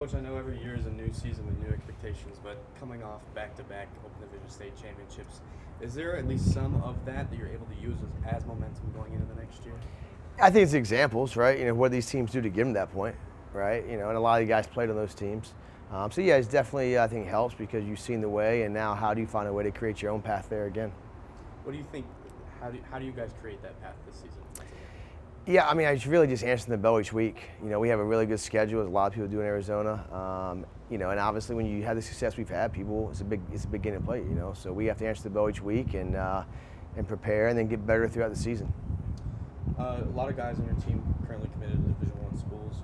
Coach, I know every year is a new season with new expectations, but coming off back-to-back Open Division state championships, is there at least some of that you're able to use as momentum going into the next year? I think it's examples, right? What these teams do to get them to that point, right? And a lot of you guys played on those teams. So yeah, it's definitely, I think, helps because you've seen the way, and now how do you find a way to create your own path there again? What do you think? How do you guys create that path this season? Yeah, I mean, I really just answer the bell each week. We have a really good schedule, as a lot of people do in Arizona. And obviously when you have the success we've had, it's a big game to play. So we have to answer the bell each week and prepare, and then get better throughout the season. A lot of guys on your team currently committed to Division I schools.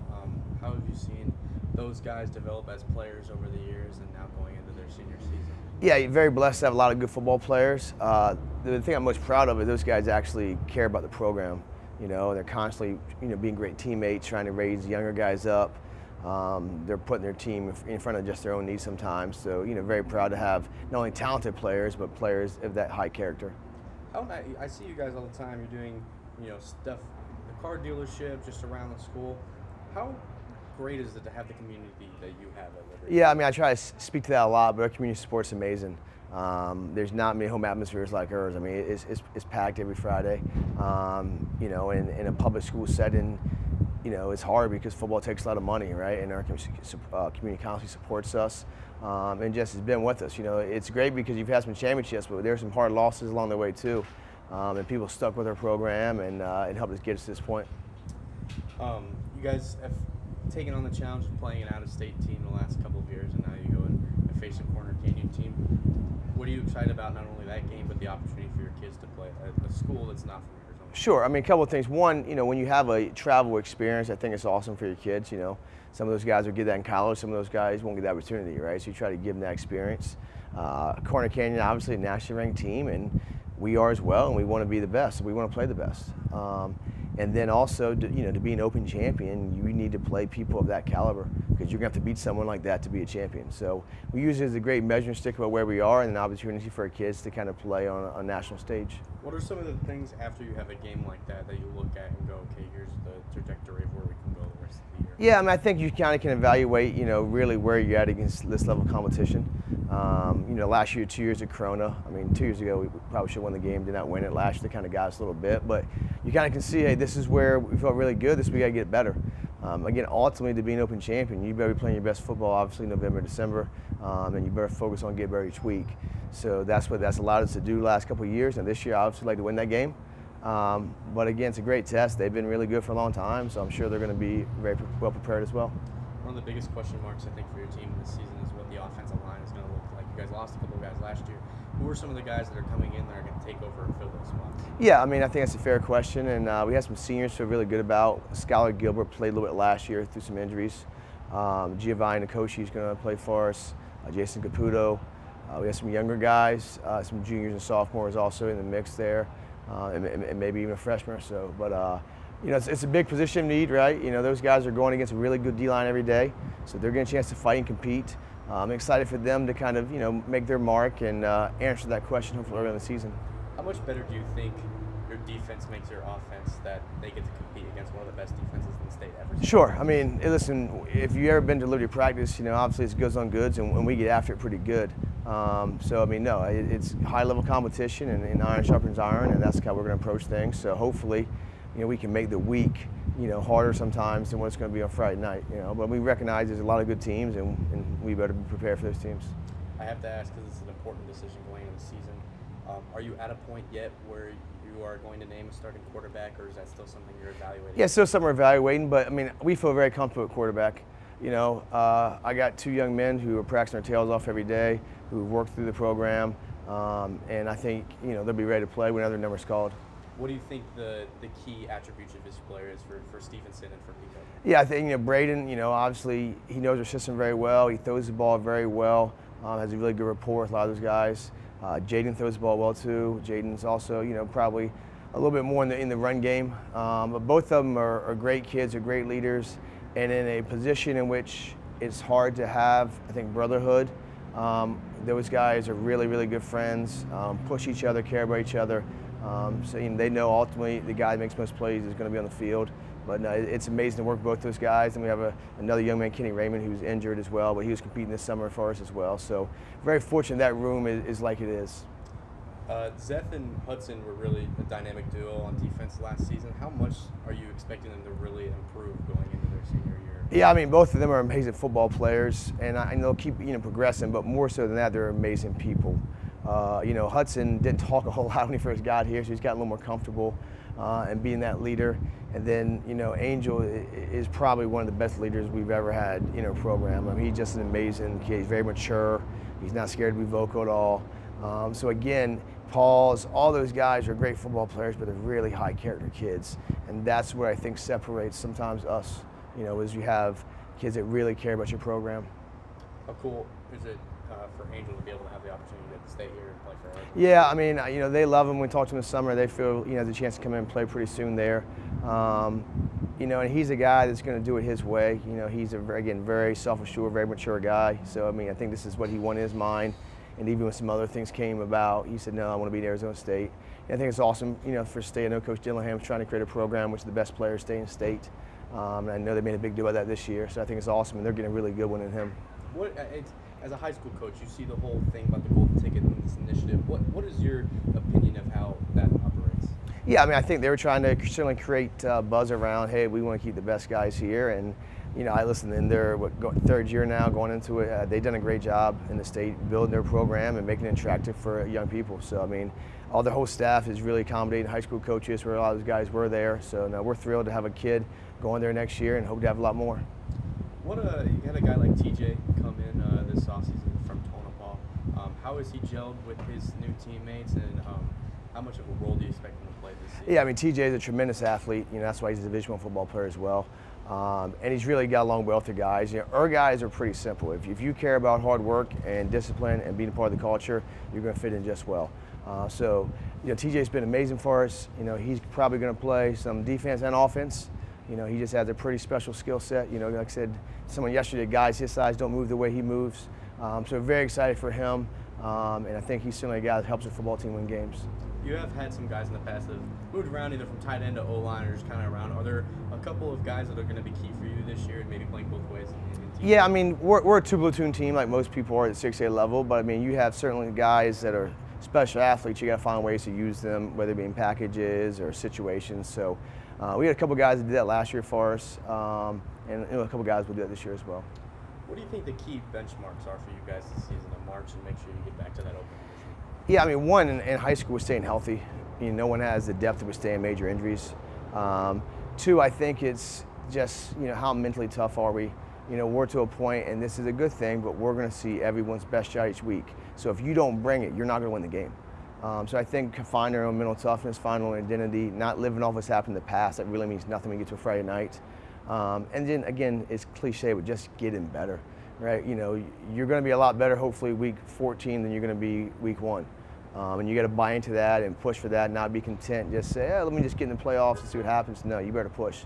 How have you seen those guys develop as players over the years and now going into their senior season? Yeah, you're very blessed to have a lot of good football players. The thing I'm most proud of is those guys actually care about the program. They're constantly, being great teammates, trying to raise younger guys up. They're putting their team in front of just their own needs sometimes. So, very proud to have not only talented players, but players of that high character. I see you guys all the time. You're doing, stuff, the car dealership, just around the school. How great is it to have the community that you have at Liberty? Yeah, I mean, I try to speak to that a lot, but our community support's amazing. There's not many home atmospheres like ours. I mean, it's packed every Friday. In a public school setting, it's hard because football takes a lot of money, right? And our community constantly supports us and just has been with us. It's great because you've had some championships, but there's some hard losses along the way too. And people stuck with our program and helped us get us to this point. You guys have taken on the challenge of playing an out-of-state team the last couple of years, and now you go and face a Corner Canyon team. What are you excited about, not only that game, but the opportunity for your kids to play at a school that's not from Arizona? Sure. I mean, a couple of things. One, when you have a travel experience, I think it's awesome for your kids. Some of those guys will get that in college. Some of those guys won't get that opportunity, right? So you try to give them that experience. Corner Canyon, obviously, a nationally ranked team, and we are as well, and we want to be the best. So we want to play the best. And then also, to be an open champion, you need to play people of that caliber because you're going to have to beat someone like that to be a champion. So we use it as a great measuring stick about where we are and an opportunity for our kids to kind of play on a national stage. What are some of the things after you have a game like that you look at and go, okay, here's the trajectory of where we can go the rest of the year? Yeah, I mean, I think you kind of can evaluate, really where you're at against this level of competition. Last year, 2 years of Corona. I mean, 2 years ago, we probably should have won the game, did not win it. Last year, kind of got us a little bit, but you kind of can see, hey, this is where we felt really good. We got to get better. Again, ultimately, to be an open champion, you better be playing your best football, obviously, November, December, and you better focus on getting better each week. So that's allowed us to do the last couple of years, and this year, I obviously like to win that game. But again, it's a great test. They've been really good for a long time, so I'm sure they're going to be very well prepared as well. One of the biggest question marks, I think, for your team this season is what the offensive line is going to look like. You guys lost a couple of guys last year. Who are some of the guys that are coming in that are going to take over and fill those spots? Yeah, I mean, I think that's a fair question, and we had some seniors who feel really good about. Skylar Gilbert played a little bit last year through some injuries. Giovanni Nicoshi is going to play for us. Jason Caputo. We have some younger guys, some juniors and sophomores also in the mix there, and maybe even a freshman or so. But it's a big position need, right? Those guys are going against a really good D-line every day, so they're getting a chance to fight and compete. I'm excited for them to kind of, make their mark and answer that question hopefully early in the season. How much better do you think your defense makes your offense that they get to compete against one of the best defenses in the state ever? Sure. I mean, listen, if you've ever been to Liberty practice, obviously it's goods on goods, and we get after it pretty good. So, I mean, no, it's high-level competition, and iron sharpens iron, and that's how we're going to approach things. So hopefully, we can make the week, harder sometimes than what it's going to be on Friday night, But we recognize there's a lot of good teams, and we better be prepared for those teams. I have to ask because it's an important decision going into the season. Are you at a point yet where you are going to name a starting quarterback, or is that still something you're evaluating? Yeah, still something we're evaluating, but I mean, we feel very comfortable at quarterback. I got two young men who are practicing their tails off every day, who work through the program, and I think they'll be ready to play whenever their number's called. What do you think the key attributes of this player is for Stevenson and for Pico? Yeah, I think Braden, obviously he knows our system very well. He throws the ball very well. Has a really good rapport with a lot of those guys. Jaden throws the ball well too. Jaden's also, probably a little bit more in the run game. But both of them are great kids, are great leaders, and in a position in which it's hard to have, I think, brotherhood. Those guys are really, really good friends, push each other, care about each other. So they know ultimately the guy that makes most plays is going to be on the field. But no, it's amazing to work with both those guys. And we have another young man, Kenny Raymond, who's injured as well, but he was competing this summer for us as well. So very fortunate that room is like it is. Zeth and Hudson were really a dynamic duo on defense last season. How much are you expecting them to really improve going into their senior year? Yeah, I mean, both of them are amazing football players, and they'll keep progressing. But more so than that, they're amazing people. Hudson didn't talk a whole lot when he first got here, so he's got a little more comfortable and being that leader. And then, Angel is probably one of the best leaders we've ever had in our program. I mean, he's just an amazing kid. He's very mature. He's not scared to be vocal at all. So again, Paul's, all those guys are great football players, but they're really high character kids. And that's what I think separates sometimes us, is you have kids that really care about your program. How cool is it for Angel to be able to have the opportunity to stay here and play for us? Yeah, I mean, they love him. We talked to him this summer. They feel, has a chance to come in and play pretty soon there. And he's a guy that's going to do it his way. He's very self-assured, very mature guy. So, I mean, I think this is what he wanted in his mind. And even when some other things came about, he said, no, I want to be at Arizona State. And I think it's awesome, for state. I know Coach Dillaham's trying to create a program which the best players stay in state. And I know they made a big deal about that this year. So I think it's awesome, and they're getting a really good one in him. As a high school coach, you see the whole thing about the golden ticket and this initiative. What is your opinion of how that operates? Yeah, I mean, I think they were trying to certainly create buzz around, hey, we want to keep the best guys here. And, I listened in their third year now going into it. They've done a great job in the state building their program and making it attractive for young people. So, I mean, all their whole staff is really accommodating high school coaches where a lot of those guys were there. So, no, we're thrilled to have a kid going there next year and hope to have a lot more. You had a guy like TJ come in this offseason from Tonopah. How has he gelled with his new teammates, and how much of a role do you expect him to play this season? Yeah, I mean, TJ is a tremendous athlete. That's why he's a Division I football player as well. And he's really got along well with the guys. Our guys are pretty simple. If you care about hard work and discipline and being a part of the culture, you're going to fit in just well. TJ's been amazing for us. He's probably going to play some defense and offense. He just has a pretty special skill set. Like I said, someone yesterday, guys his size don't move the way he moves. So very excited for him. And I think he's certainly a guy that helps the football team win games. You have had some guys in the past that have moved around either from tight end to O-line or just kind of around. Are there a couple of guys that are going to be key for you this year and maybe playing both ways in team? Yeah, I mean, we're a two-platoon team like most people are at the 6A level, but I mean, you have certainly guys that are special athletes. You got to find ways to use them, whether it be in packages or situations. So we had a couple guys that did that last year for us, and a couple guys will do that this year as well. What do you think the key benchmarks are for you guys this season to march and make sure you get back to that open position? Yeah, I mean, one, in high school, we're staying healthy. No one has the depth to withstand major injuries. Two, I think it's just, how mentally tough are we? We're to a point, and this is a good thing, but we're going to see everyone's best shot each week. So if you don't bring it, you're not going to win the game. So I think finding our own mental toughness, finding our own identity, not living off what's happened in the past, that really means nothing when you get to a Friday night. And then, again, it's cliche, but just getting better, right? You're going to be a lot better, hopefully, week 14 than you're going to be week 1. And you got to buy into that and push for that, not be content. Just say, let me just get in the playoffs and see what happens. No, you better push.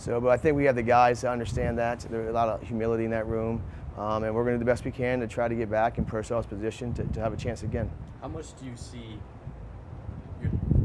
But I think we have the guys to understand that. There's a lot of humility in that room. And we're going to do the best we can to try to get back in put ourselves position to have a chance again. How much do you see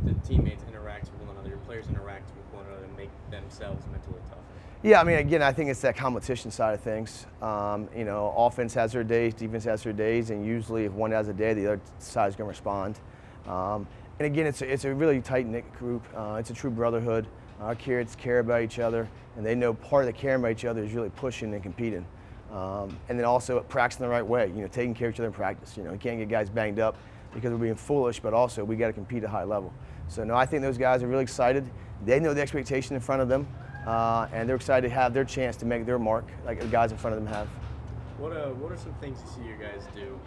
the teammates interact with one another, your players interact with one another and make themselves mentally tougher? Yeah, I mean, again, I think it's that competition side of things. Offense has their days, defense has their days, and usually if one has a day, the other side is going to respond. And again, it's a really tight-knit group. It's a true brotherhood. Our kids care about each other, and they know part of the caring about each other is really pushing and competing. And then also practicing the right way, taking care of each other in practice. You can't get guys banged up because we're being foolish, but also we got to compete at a high level. So, no, I think those guys are really excited. They know the expectation in front of them. And they're excited to have their chance to make their mark like the guys in front of them have. What are some things you see your guys do,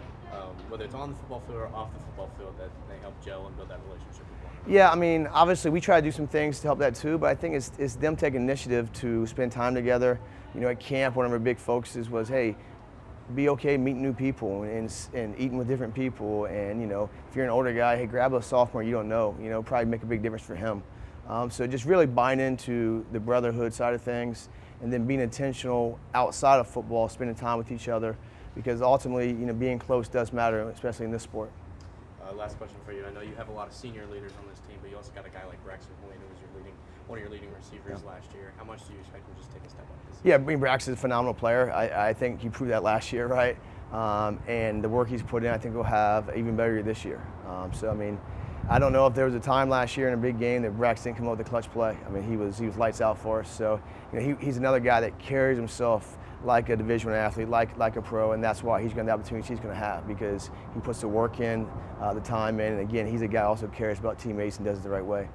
whether it's on the football field or off the football field, that they help gel and build that relationship with one another? Yeah, I mean, obviously we try to do some things to help that too, but I think it's them taking initiative to spend time together. At camp, one of our big focuses was, hey, be okay meeting new people and eating with different people. And, if you're an older guy, hey, grab a sophomore you don't know, probably make a big difference for him. So just really buying into the brotherhood side of things, and then being intentional outside of football, spending time with each other, because ultimately, being close does matter, especially in this sport. Last question for you. I know you have a lot of senior leaders on this team, but you also got a guy like Braxton Williams, who was your leading one of your leading receivers last year. How much do you expect him to just take a step up this Yeah, season? I mean, Braxton's a phenomenal player. I think he proved that last year, right? And the work he's put in, I think, will have an even better year this year. So, I mean, I don't know if there was a time last year in a big game that Braxton didn't come up with a clutch play. I mean, he was lights out for us. So, he's another guy that carries himself like a Division I athlete, like a pro, and that's why he's going to have the opportunities he's going to have, because he puts the work in, the time in, and again, he's a guy who also cares about teammates and does it the right way.